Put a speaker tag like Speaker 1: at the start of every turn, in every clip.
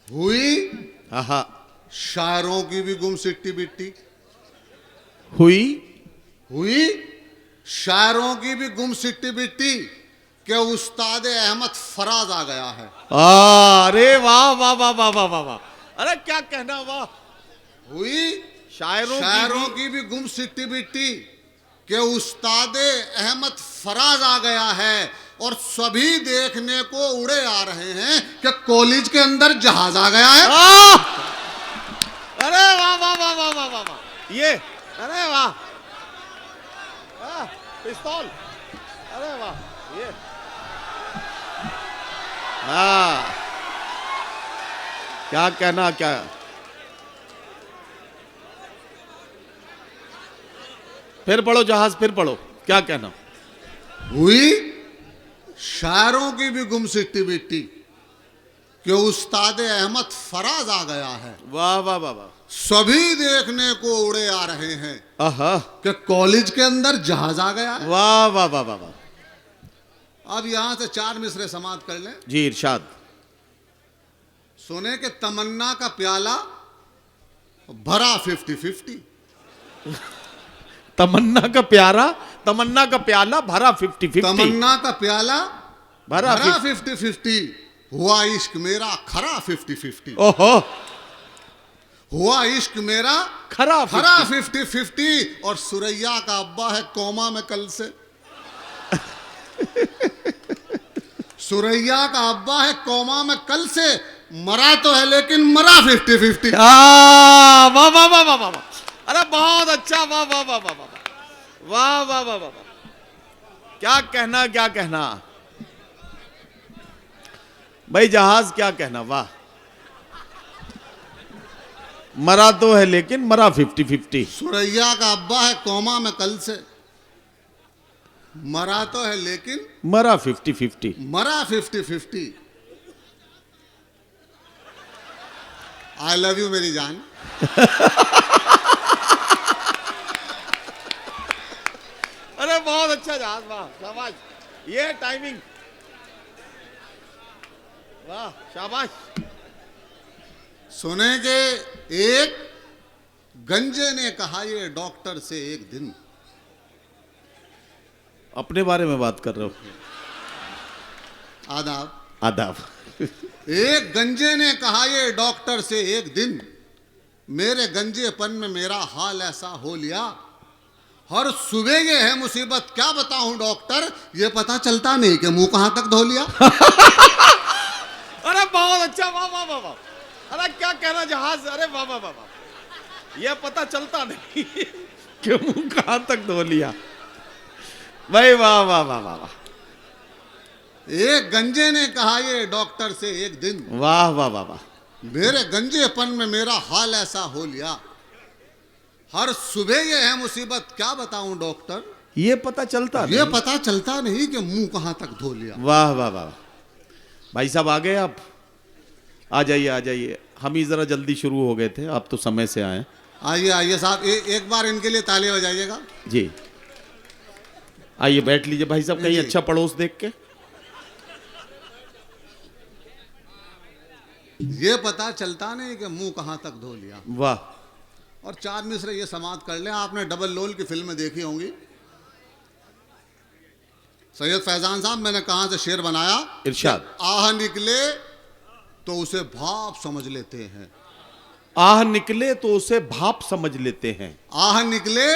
Speaker 1: हुई
Speaker 2: आहा,
Speaker 1: शायरों की भी गुम सिट्टी बिट्टी।
Speaker 2: हुई
Speaker 1: हुई शायरों की भी गुम सिट्टी बिट्टी के उस्ताद अहमद फराज आ गया है।
Speaker 2: अरे वाह वाह वाह वाह वाह वाह वाह, अरे क्या कहना, वाह।
Speaker 1: हुई
Speaker 2: शायरों
Speaker 1: शायरों
Speaker 2: की
Speaker 1: की भी गुम सिट्टी बिट्टी के उस्ताद अहमद फराज आ गया है और सभी देखने को उड़े आ रहे हैं कि कॉलेज के अंदर जहाज आ गया है।
Speaker 2: अरे वाह वाह वाह वाह वाह वाह वाह, ये अरे वाह, पिस्तौल, अरे वाह, ये हाँ, क्या कहना, क्या फिर पढ़ो जहाज, फिर पढ़ो, क्या कहना।
Speaker 1: हुई शायरों की भी गुम सिट्टी बिट्टी कि उस्ताद अहमद फराज आ गया है।
Speaker 2: वाह वाह वाह वाह,
Speaker 1: सभी देखने को उड़े आ रहे हैं
Speaker 2: आहा,
Speaker 1: कि कॉलेज के अंदर जहाज आ गया है।
Speaker 2: वाह वाह वाह वाह वाह,
Speaker 1: अब यहां से चार मिसरे समाप्त कर लें।
Speaker 2: जी इरशाद।
Speaker 1: सोने के तमन्ना का प्याला भरा 50-50।
Speaker 2: तमन्ना का प्यारा, तमन्ना का प्याला भरा 50-50,
Speaker 1: तमन्ना का प्याला
Speaker 2: भरा
Speaker 1: भरा 50-50। हुआ इश्क मेरा खरा 50-50।
Speaker 2: ओहो,
Speaker 1: हुआ इश्क मेरा
Speaker 2: खरा
Speaker 1: खरा 50-50। और सुरैया का अब्बा है कोमा में कल से। सुरैया का अब्बा है कोमा में कल से, मरा तो है लेकिन मरा 50-50।
Speaker 2: वाह वाह वाह वाह वाह वाह, अरे बहुत अच्छा, वाह वाह वाह वाह वाह वाह वाह वाह वाह, क्या कहना, क्या कहना भाई, जहाज क्या कहना, वाह। मरा तो है लेकिन मरा 50-50।
Speaker 1: सुरैया का अब्बा है कोमा में कल से, मरा तो है लेकिन
Speaker 2: मरा 50-50।
Speaker 1: मरा 50-50। आई लव यू मेरी जान।
Speaker 2: अरे बहुत अच्छा जहाज, वाह शाबाश, ये टाइमिंग, वाह शाबाश।
Speaker 1: सुने के एक गंजे ने कहा ये डॉक्टर से एक दिन।
Speaker 2: अपने बारे में बात कर रहे हो।
Speaker 1: आदाब।
Speaker 2: आदाब।
Speaker 1: एक गंजे ने कहा ये डॉक्टर से एक दिन, मेरे गंजेपन में मेरा हाल ऐसा हो लिया, हर सुबह ये है मुसीबत क्या बताऊं डॉक्टर, ये पता चलता नहीं कि मुंह कहां तक धो लिया।
Speaker 2: अरे बहुत अच्छा, वाह वाह वाह वाह, अरे क्या कहना जहाज, अरे वाह वाह वाह वाह, ये पता चलता नहीं कि मुंह कहां तक धो लिया भाई, वाह वाह वाह वाह वाह।
Speaker 1: एक गंजे ने कहा ये डॉक्टर से एक दिन,
Speaker 2: वाह वाह वाह वाह,
Speaker 1: मेरे गंजेपन में मेरा हाल ऐसा हो लिया, हर सुबह ये है मुसीबत क्या बताऊं डॉक्टर,
Speaker 2: ये पता चलता
Speaker 1: ये
Speaker 2: नहीं।
Speaker 1: पता चलता नहीं कि मुंह कहां तक धो लिया।
Speaker 2: वाह वाह वाह, भाई साहब आ गए आप, आ जाइए आ जाइए, हम ही जरा जल्दी शुरू हो गए थे, आप तो समय से आए।
Speaker 1: आइए आइए साहब, एक बार इनके लिए ताली बजाइएगा।
Speaker 2: जी आइए बैठ लीजिए भाई साहब, कहीं अच्छा पड़ोस देख के।
Speaker 1: ये पता चलता नहीं कि मुंह कहां तक धो लिया।
Speaker 2: वाह,
Speaker 1: और चार मिसरे ये समाप्त कर लें। आपने डबल लोल की फिल्में देखी होंगी। सैयद फैजान साहब, मैंने कहां से शेर बनाया,
Speaker 2: इरशाद।
Speaker 1: आह निकले तो उसे भाप समझ लेते हैं।
Speaker 2: आह निकले तो उसे भाप समझ लेते हैं।
Speaker 1: आह निकले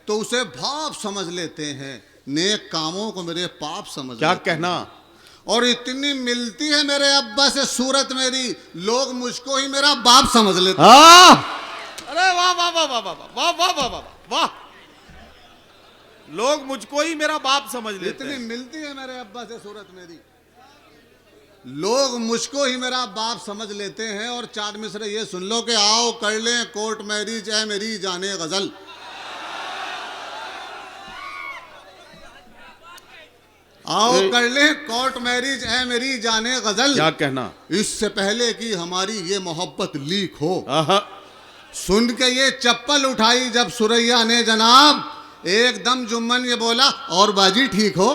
Speaker 1: तो उसे भाप समझ लेते हैं, नेक कामों को मेरे पाप समझ
Speaker 2: क्या
Speaker 1: लेते हैं।
Speaker 2: कहना,
Speaker 1: और इतनी मिलती है मेरे अब्बा से सूरत मेरी, लोग मुझको ही मेरा बाप समझ लेते हैं।
Speaker 2: अरे वाह वाह वाह वाह वाह वाह वाह वाह वाह वाह, लोग मुझको ही मेरा बाप समझ लेते
Speaker 1: इतनी
Speaker 2: हैं।
Speaker 1: मिलती है मेरे अब्बा से सूरत मेरी, लोग मुझको ही मेरा बाप समझ लेते हैं। और चार मिसरे ये सुन लो कि आओ कर लें कोर्ट मैरिज है मेरी जाने गजल। आओ कर लें कोर्ट मैरिज है मेरी जाने गजल।
Speaker 2: क्या कहना,
Speaker 1: इससे पहले कि हमारी ये मोहब्बत लीक हो।
Speaker 2: आहा,
Speaker 1: सुन के ये चप्पल उठाई जब सुरैया ने जनाब, एकदम जुम्मन ये बोला और बाजी ठीक हो।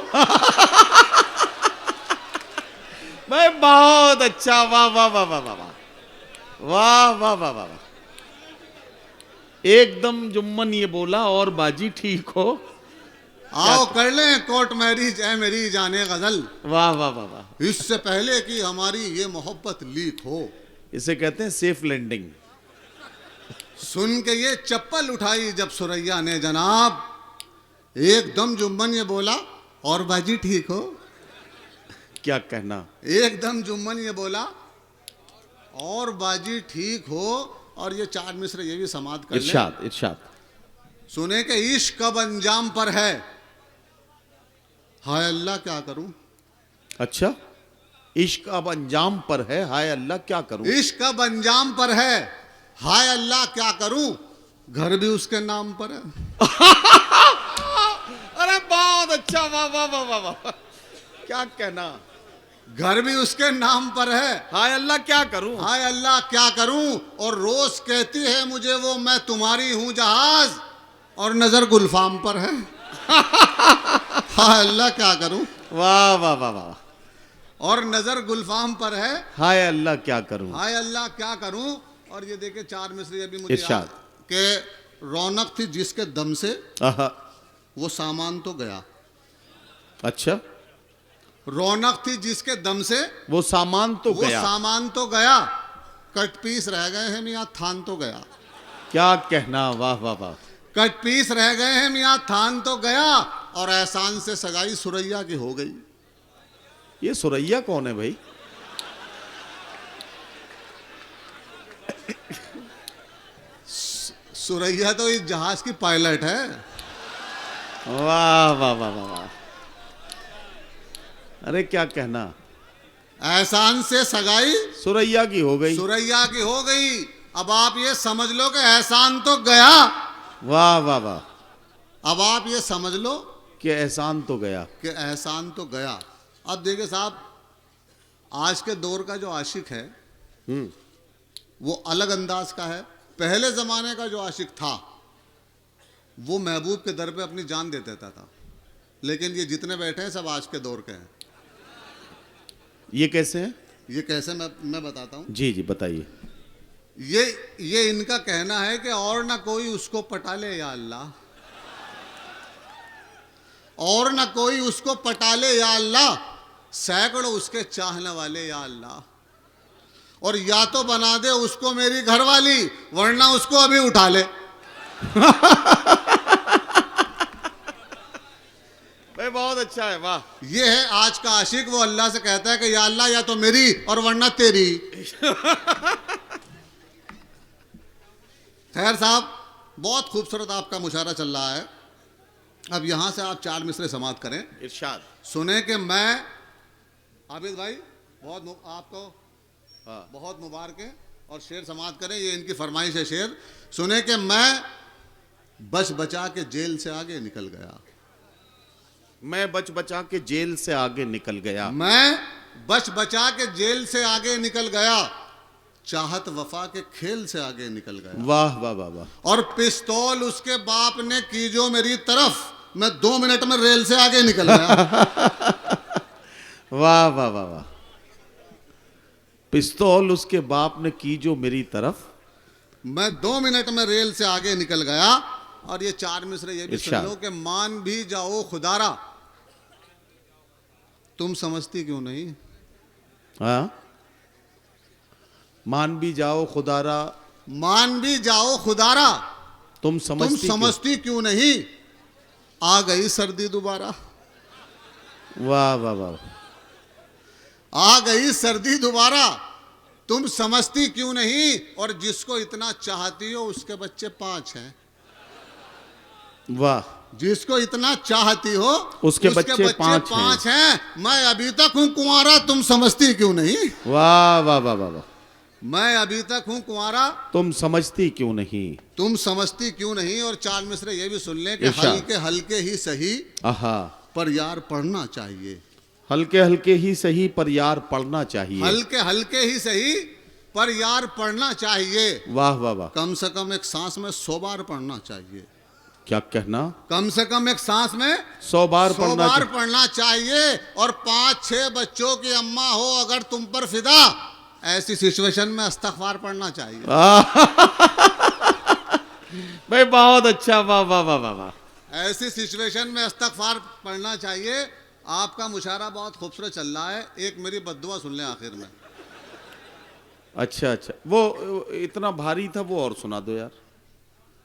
Speaker 2: भाई बहुत अच्छा, वाह वाह वाह वाह वाह वाह, वाह वाह वाह वाह वाह। एकदम जुम्मन ये बोला और बाजी ठीक हो।
Speaker 1: आओ कर लें कोर्ट मैरिज ऐ मेरी जाने गजल,
Speaker 2: वाह वाह वाह वाह।
Speaker 1: इससे पहले कि हमारी ये मोहब्बत लीक हो।
Speaker 2: इसे कहते हैं सेफ लैंडिंग।
Speaker 1: सुन के ये चप्पल उठाई जब सुरैया ने जनाब, एकदम जुम्मन ये बोला और बाजी ठीक हो।
Speaker 2: क्या कहना।
Speaker 1: एकदम जुम्मन ये बोला और बाजी ठीक हो। और ये चार मिसरे ये भी समाप्त कर लें।
Speaker 2: इरशाद इरशाद।
Speaker 1: सुने के इश्क कब अंजाम पर है, हाय अल्लाह क्या करूं।
Speaker 2: अच्छा, इश्क अब अंजाम पर है, हाय अल्लाह क्या करूं।
Speaker 1: इश्क कब अंजाम पर है, हाय अल्लाह क्या करूं। घर भी उसके नाम पर है।
Speaker 2: अरे बहुत अच्छा, वाह वाह वाह वाह वाह। क्या कहना।
Speaker 1: घर भी उसके नाम पर है,
Speaker 2: हाय अल्लाह क्या करूं।
Speaker 1: हाय अल्लाह क्या करूं। और रोज कहती है मुझे वो मैं तुम्हारी हूं जहाज, और नजर गुलफाम पर है। हाय अल्लाह क्या करूं।
Speaker 2: वाह वाह वाह वाह।
Speaker 1: और नजर गुलफाम पर है,
Speaker 2: हाय अल्लाह क्या करूं।
Speaker 1: हाय अल्लाह क्या करूं। और ये देखे चार मिसरे ये भी मुझे
Speaker 2: इरशाद।
Speaker 1: याद कि रौनक थी जिसके दम से
Speaker 2: आहा।
Speaker 1: वो सामान तो गया।
Speaker 2: अच्छा,
Speaker 1: रौनक थी जिसके दम से
Speaker 2: वो सामान तो
Speaker 1: वो
Speaker 2: गया।
Speaker 1: सामान तो गया, कट पीस रह गए हैं मियाँ थान तो गया।
Speaker 2: क्या कहना, वाह वाह वाह।
Speaker 1: कट पीस रह गए हैं मियाँ थान तो गया। और एहसान से सगाई सुरैया की हो गई।
Speaker 2: ये सुरैया कौन है भाई।
Speaker 1: सुरैया तो इस जहाज की पायलट है।
Speaker 2: वाह वाह वाह वाह वाह। अरे क्या कहना।
Speaker 1: एहसान से सगाई
Speaker 2: सुरैया की हो गई।
Speaker 1: सुरैया की हो गई। अब आप ये समझ लो कि एहसान तो गया।
Speaker 2: वाह वाह वाह।
Speaker 1: अब आप ये समझ लो
Speaker 2: कि एहसान तो गया।
Speaker 1: कि एहसान तो गया। अब देखिए साहब, आज के दौर का जो आशिक है वो अलग अंदाज का है। पहले जमाने का जो आशिक था वो महबूब के दर पे अपनी जान दे देता था। लेकिन ये जितने बैठे हैं सब आज के दौर के हैं।
Speaker 2: ये कैसे है।
Speaker 1: ये कैसे मैं बताता हूँ।
Speaker 2: जी जी बताइए।
Speaker 1: ये इनका कहना है कि और ना कोई उसको पटा ले या अल्लाह, और ना कोई उसको पटा ले या अल्लाह, सैकड़ों उसके चाहने वाले या अल्लाह। और या तो बना दे उसको मेरी घरवाली, वरना उसको अभी उठा ले।
Speaker 2: भाई बहुत अच्छा है, वाह।
Speaker 1: ये है आज का आशिक। वो अल्लाह से कहता है कि या अल्लाह या तो मेरी और वरना तेरी। खैर साहब, बहुत खूबसूरत आपका मुशायरा चल रहा है। अब यहां से आप चार मिसरे समाप्त करें।
Speaker 2: इरशाद।
Speaker 1: सुने कि मैं आबिद भाई आपको
Speaker 2: हाँ।
Speaker 1: बहुत मुबारक है। और शेर समाप्त करें, ये इनकी फरमाइश है। शेर सुने कि मैं बच बचा के जेल से आगे निकल गया।
Speaker 2: मैं बच बचा के जेल से आगे निकल गया।
Speaker 1: मैं बच बचा के जेल से आगे निकल गया, चाहत वफा के खेल से आगे निकल गया।
Speaker 2: वाह वाह वाह वाह।
Speaker 1: और पिस्तौल उसके बाप ने की जो मेरी तरफ, मैं 2 मिनट में रेल से आगे निकल गया।
Speaker 2: वाह वाह वाह वाह। पिस्तौल उसके बाप ने की जो मेरी तरफ,
Speaker 1: मैं 2 मिनट में रेल से आगे निकल गया। और ये चार मिसरे ये भी सुन
Speaker 2: इरशाद।
Speaker 1: लो कि मान भी जाओ खुदारा, तुम समझती क्यों नहीं।
Speaker 2: हाँ। मान भी जाओ खुदारा,
Speaker 1: मान भी जाओ खुदारा,
Speaker 2: तुम
Speaker 1: तुम
Speaker 2: समझती
Speaker 1: समझती क्यों नहीं। आ गई सर्दी दोबारा,
Speaker 2: वाह वाह वाह।
Speaker 1: आ गई सर्दी दोबारा, तुम समझती क्यों नहीं। और जिसको इतना चाहती हो उसके बच्चे 5 हैं।
Speaker 2: वाह।
Speaker 1: जिसको इतना चाहती हो
Speaker 2: उसके बच्चे 5
Speaker 1: हैं। मैं अभी तक हूं कुंवारा, तुम समझती क्यों नहीं।
Speaker 2: वाह वाह वाह वाह वाह।
Speaker 1: मैं अभी तक हूं कुंवारा,
Speaker 2: तुम समझती क्यों नहीं।
Speaker 1: तुम समझती क्यों नहीं। और चार मिसरे ये भी सुन लें कि
Speaker 2: इरशाद।
Speaker 1: हल्के हल्के ही सही
Speaker 2: आहा।
Speaker 1: पर यार पढ़ना चाहिए।
Speaker 2: हल्के हल्के ही सही पर यार पढ़ना चाहिए।
Speaker 1: हल्के हल्के ही सही पर यार पढ़ना चाहिए।
Speaker 2: वाह वाह वाह।
Speaker 1: कम से कम एक सांस में 100 बार पढ़ना चाहिए।
Speaker 2: क्या कहना।
Speaker 1: कम से कम एक सांस में
Speaker 2: 100 बार
Speaker 1: 100
Speaker 2: पढ़ना
Speaker 1: बार
Speaker 2: चाहिए।
Speaker 1: पढ़ना चाहिए। और 5-6 बच्चों की अम्मा हो अगर तुम पर फिदा, ऐसी सिचुएशन में इस्तगफार पढ़ना चाहिए।
Speaker 2: भाई बहुत अच्छा, वाह वाह वाह वाह वाह।
Speaker 1: ऐसी सिचुएशन में इस्तगफार पढ़ना चाहिए। आपका मुशायरा बहुत खूबसूरत चल रहा है, एक मेरी बद्दुआ सुन लें आखिर में।
Speaker 2: अच्छा अच्छा, वो इतना भारी था, वो और सुना दो यार।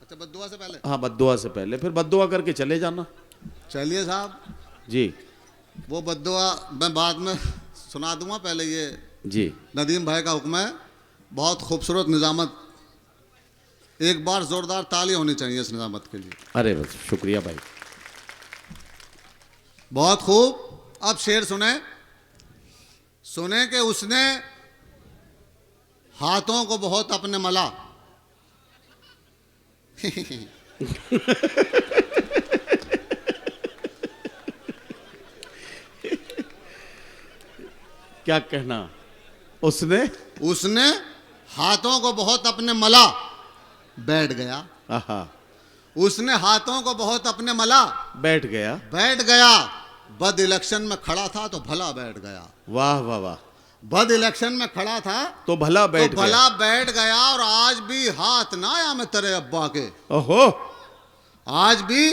Speaker 1: अच्छा, बद्दुआ से पहले?
Speaker 2: हाँ, बद्दुआ से पहले, फिर बद्दुआ करके चले जाना।
Speaker 1: चलिए साहब,
Speaker 2: जी
Speaker 1: वो बद्दुआ मैं बाद में सुना दूंगा, पहले ये
Speaker 2: जी।
Speaker 1: नदीम भाई का हुक्म है। बहुत खूबसूरत निजामत, एक बार जोरदार ताली होनी चाहिए इस निजामत के लिए।
Speaker 2: अरे बस शुक्रिया भाई।
Speaker 1: बहुत खूब। अब शेर सुने। सुने कि उसने हाथों को बहुत अपने मला।
Speaker 2: क्या कहना? उसने
Speaker 1: हाथों को बहुत अपने मला, बैठ गया।
Speaker 2: आहा,
Speaker 1: उसने हाथों को बहुत अपने मला,
Speaker 2: बैठ गया।
Speaker 1: बैठ गया। बद इलेक्शन में खड़ा था तो भला बैठ गया।
Speaker 2: वाह वाह वाह।
Speaker 1: बद इलेक्शन में खड़ा था
Speaker 2: तो भला बैठ
Speaker 1: तो
Speaker 2: गया।
Speaker 1: भला बैठ गया। और आज भी हाथ ना आया मैं तेरे अब्बा के।
Speaker 2: ओहो,
Speaker 1: आज भी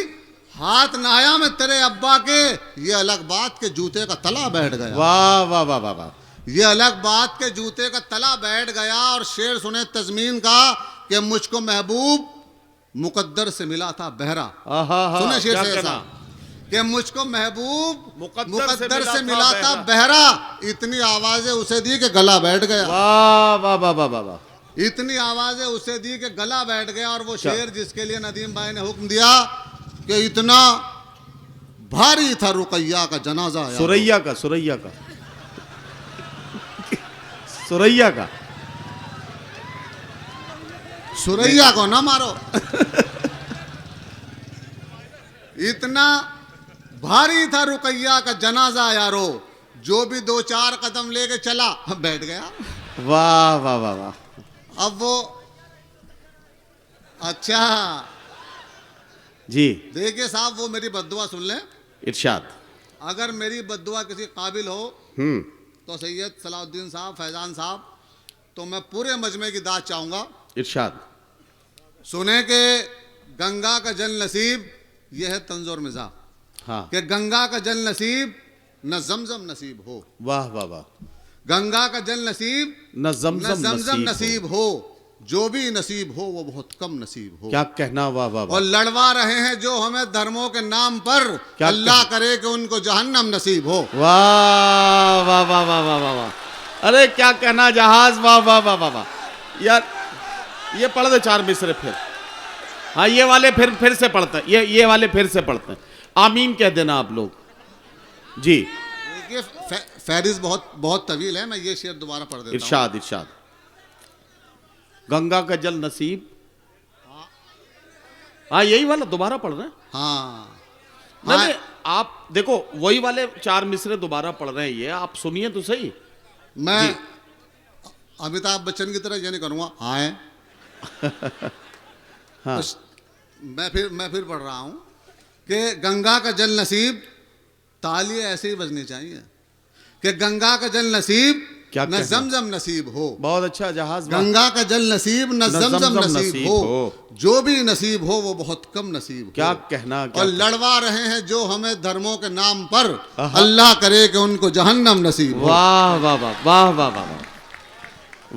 Speaker 1: हाथ ना आया मैं तेरे अब्बा के। ये अलग बात के जूते का तला बैठ गया।
Speaker 2: वाह वाह वाह वाह वाह।
Speaker 1: ये अलग बात के जूते का तला बैठ गया। और शेर सुने तजमीन का कि मुझको महबूब मुकद्दर से मिला था बहरा।
Speaker 2: आहा,
Speaker 1: सुने शेर
Speaker 2: क्या
Speaker 1: से
Speaker 2: कहना?
Speaker 1: ऐसा कि मुझको महबूब
Speaker 2: मुकद्दर
Speaker 1: से मिला था बहरा। इतनी आवाजें उसे दी कि गला बैठ गया।
Speaker 2: वाह वाह वाह वाह वाह वाह।
Speaker 1: इतनी आवाजें उसे दी कि गला बैठ गया। और वो शेर जिसके लिए नदीम भाई ने हुक्म दिया कि इतना भारी था रुकैया का जनाजा।
Speaker 2: सुरैया का, सुरैया का, सुरैया का।
Speaker 1: सुरैया को ना मारो। इतना भारी था रुकैया का जनाजा यारो, जो भी 2-4 कदम लेके चला बैठ गया।
Speaker 2: वाह वाह वाह वाह।
Speaker 1: अब वो अच्छा
Speaker 2: जी,
Speaker 1: देखिए साहब, वो मेरी बद्दुआ सुन लें।
Speaker 2: इरशाद।
Speaker 1: अगर मेरी बद्दुआ किसी काबिल हो तो सैयद सलाउद्दीन साहब, फैजान साहब, तो मैं पूरे मजमे की दाद चाहूंगा।
Speaker 2: इरशाद।
Speaker 1: सुने के गंगा का जल नसीब, यह है तंजोर मिजा।
Speaker 2: हाँ,
Speaker 1: कि गंगा का जल नसीब न जमजम नसीब हो।
Speaker 2: वाह वाह वाह।
Speaker 1: गंगा का जल नसीब
Speaker 2: न जमजम
Speaker 1: नसीब हो। जो भी नसीब हो वो बहुत कम नसीब हो।
Speaker 2: क्या कहना? वाह वाह वाह।
Speaker 1: और लड़वा रहे हैं जो हमें धर्मों के नाम पर, अल्लाह करे कि उनको जहन्नम नसीब हो।
Speaker 2: वाह वाह वाह वाह वाह वाह वाह। अरे क्या कहना जहाज, वाह वाह वाह वाह वाह। यार ये पढ़ दे 4 मिसरे फिर। हाँ, ये वाले फिर से पढ़ते हैं, ये वाले फिर से पढ़ते हैं। आमीन कह देना आप लोग जी।
Speaker 1: देखिए फहरिस्त बहुत तवील है, मैं ये शेर दोबारा पढ़ देता हूं।
Speaker 2: इरशाद इरशाद। गंगा का जल नसीब। हाँ, यही वाला दोबारा पढ़ रहे हैं।
Speaker 1: हाँ,
Speaker 2: नहीं, आप देखो वही वाले 4 मिसरे दोबारा पढ़ रहे हैं, ये आप सुनिए तो सही।
Speaker 1: मैं अमिताभ बच्चन की तरह ये नहीं करूंगा हाँ।
Speaker 2: हाँ,
Speaker 1: मैं फिर पढ़ रहा हूं कि गंगा का जल नसीब, तालियां ऐसे ही बजनी चाहिए कि गंगा का जल नसीब
Speaker 2: क्या
Speaker 1: न जमजम नसीब हो।
Speaker 2: बहुत अच्छा जहाज।
Speaker 1: गंगा का जल नसीब न जमजम नसीब हो। जो भी नसीब हो वो बहुत कम नसीब हो।
Speaker 2: क्या कहना?
Speaker 1: और लड़वा रहे हैं जो हमें धर्मों के नाम पर, अल्लाह करे कि उनको जहन्नम नसीब हो।
Speaker 2: वाह वाह वाह वाह वाह वाह।